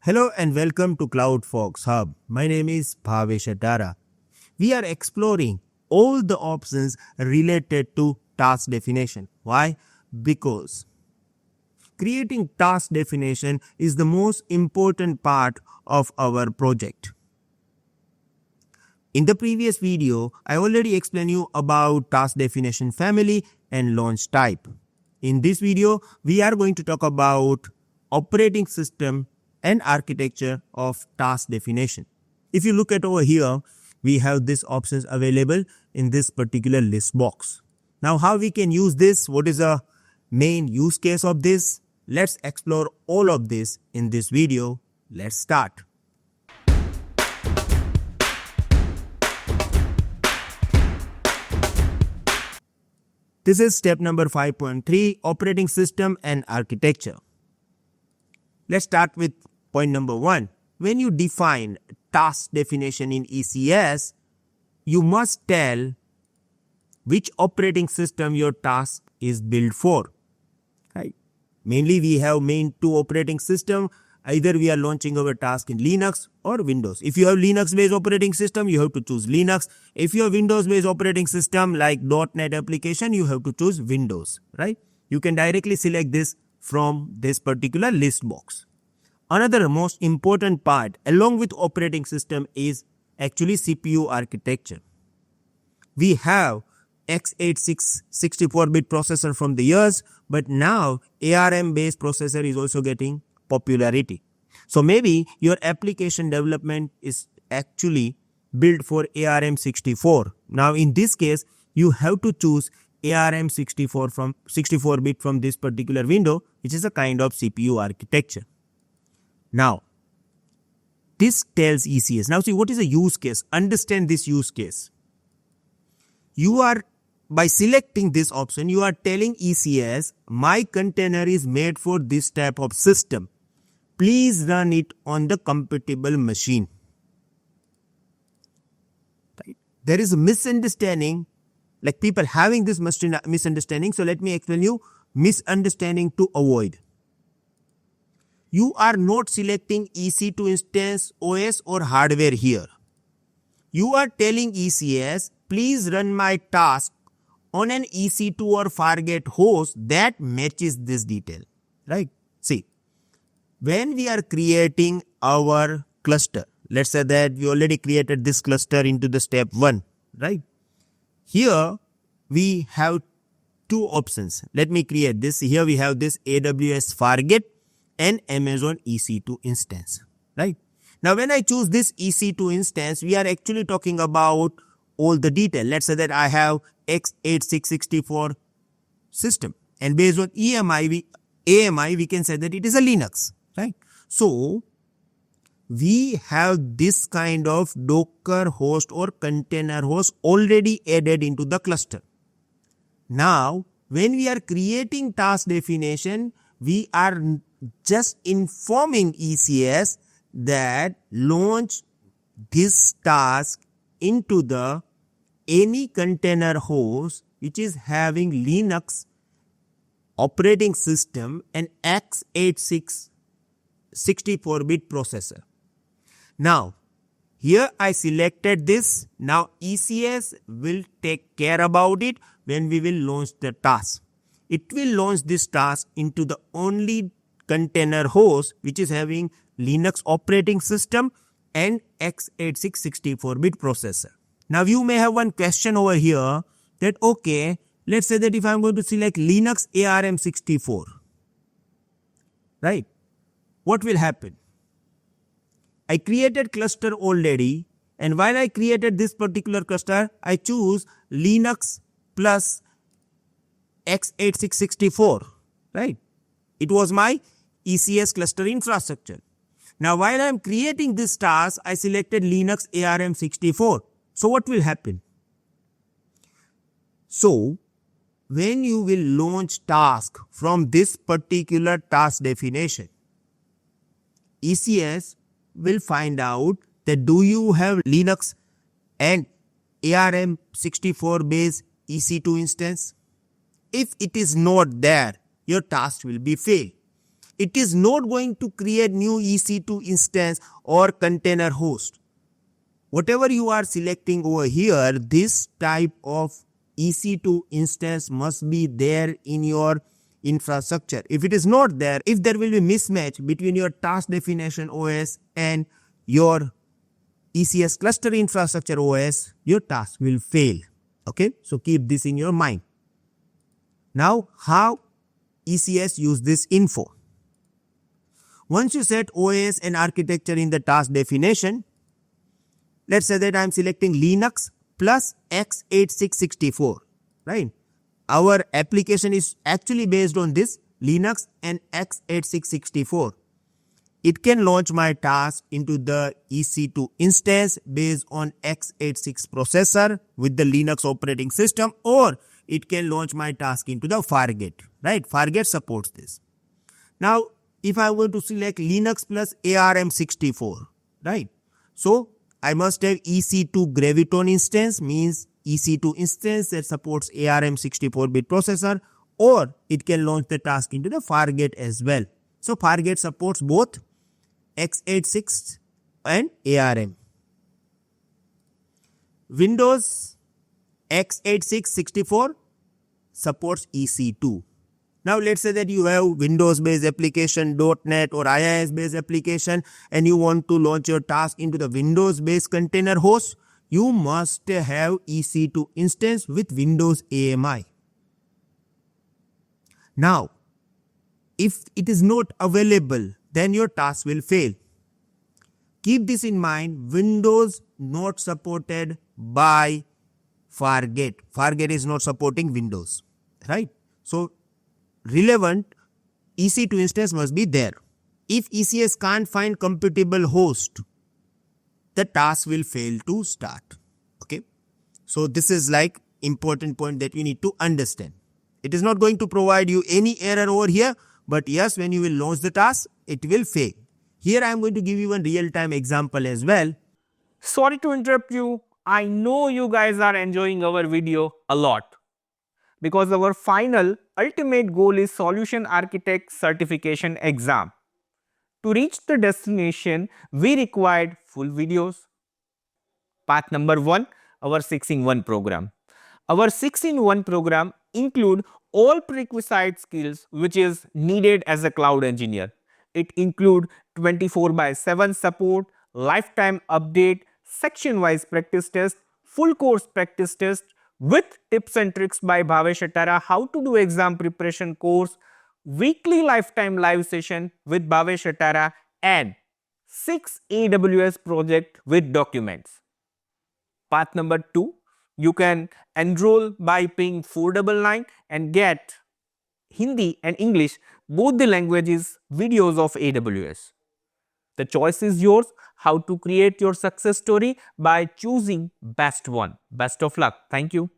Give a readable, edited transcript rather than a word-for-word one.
Hello and welcome to CloudFolks HUB. My name is Bhavesh Adara. We are exploring all the options related to task definition. Why? Because creating task definition is the most important part of our project. In the previous video, I already explained you about task definition family and launch type. In this video, we are going to talk about operating system and architecture of task definition. If you look at over here, we have these options available in this particular list box. Now, how we can use this? What is the main use case of this? Let's explore all of this in this video. Let's start. This is step number 5.3, operating system and architecture. Let's start with point number 1. When you define task definition in ECS, you must tell which operating system your task is built for. Right? Mainly we have main two operating system. Either we are launching our task in Linux or Windows. If you have Linux based operating system, you have to choose Linux. If you have Windows based operating system like .NET application, you have to choose Windows. Right? You can directly select this from this particular list box. Another most important part along with operating system is actually CPU architecture. We have x86 64-bit processor from the years, but now ARM based processor is also getting popularity. So maybe your application development is actually built for ARM 64. Now in this case, you have to choose ARM 64 from 64-bit from this particular window, which is a kind of CPU architecture. Now, this tells ECS. Now see, what is a use case? Understand this use case. You are, by selecting this option, you are telling ECS, my container is made for this type of system. Please run it on the compatible machine. Right? There is a misunderstanding, like people having this misunderstanding. So let me explain you misunderstanding to avoid. You are not selecting EC2 instance, OS or hardware here. You are telling ECS, please run my task on an EC2 or Fargate host that matches this detail. Right? See, when we are creating our cluster, let's say that we already created this cluster into the step 1. Right? Here we have two options. Let me create this. Here we have this AWS Fargate and Amazon EC2 instance, right? Now, when I choose this EC2 instance, we are actually talking about all the detail. Let's say that I have x86-64 system, and based on AMI, we can say that it is a Linux, right? So, we have this kind of Docker host or container host already added into the cluster. Now, when we are creating task definition, we are just informing ECS that launch this task into the any container host which is having Linux operating system and x86 64-bit processor. Now, here I selected this. Now, ECS will take care about it when we will launch the task. It will launch this task into the only container host which is having Linux operating system and x86 64-bit processor. Now you may have one question over here that okay, let's say that if I'm going to select Linux ARM 64, right? What will happen? I created cluster already, and while I created this particular cluster, I choose Linux plus x86 64, right? It was my ECS cluster infrastructure. Now, while I am creating this task, I selected Linux ARM 64. So, what will happen? So, when you will launch task from this particular task definition, ECS will find out that do you have Linux and ARM 64 based EC2 instance? If it is not there, your task will be failed. It is not going to create new EC2 instance or container host. Whatever you are selecting over here, this type of EC2 instance must be there in your infrastructure. If it is not there, if there will be mismatch between your task definition OS and your ECS cluster infrastructure OS, your task will fail. Okay, so keep this in your mind. Now, how ECS use this info? Once you set OS and architecture in the task definition, let's say that I am selecting Linux plus x86-64, right? Our application is actually based on this Linux and x86-64. It can launch my task into the EC2 instance based on x86 processor with the Linux operating system, or it can launch my task into the Fargate, right? Fargate supports this. Now, if I want to select Linux plus ARM64, right? So, I must have EC2 Graviton instance, means EC2 instance that supports ARM 64-bit processor, or it can launch the task into the Fargate as well. So, Fargate supports both x86 and ARM. Windows x86-64 supports EC2. Now, let's say that you have Windows-based application, .NET or IIS-based application, and you want to launch your task into the Windows-based container host. You must have EC2 instance with Windows AMI. Now, if it is not available, then your task will fail. Keep this in mind, Windows not supported by Fargate. Fargate is not supporting Windows, right? So, relevant EC2 instance must be there. If ECS can't find compatible host, the task will fail to start. Okay. So this is like important point that you need to understand. It is not going to provide you any error over here, but yes, when you will launch the task, it will fail. Here I am going to give you a real-time example as well. Sorry to interrupt you. I know you guys are enjoying our video a lot, because our final ultimate goal is Solution Architect Certification exam. To reach the destination, we required full videos. Path number 1, our 6-in-1 program. Our 6-in-1 program include all prerequisite skills which is needed as a cloud engineer. It include 24/7 support, lifetime update, section-wise practice test, full course practice test with tips and tricks by Bhavesh Attara, how to do exam preparation course, weekly lifetime live session with Bhavesh Attara, and 6 AWS project with documents. Path number 2, you can enroll by paying 499 and get Hindi and English, both the languages, videos of AWS. The choice is yours how to create your success story by choosing best one. Best of luck. Thank you.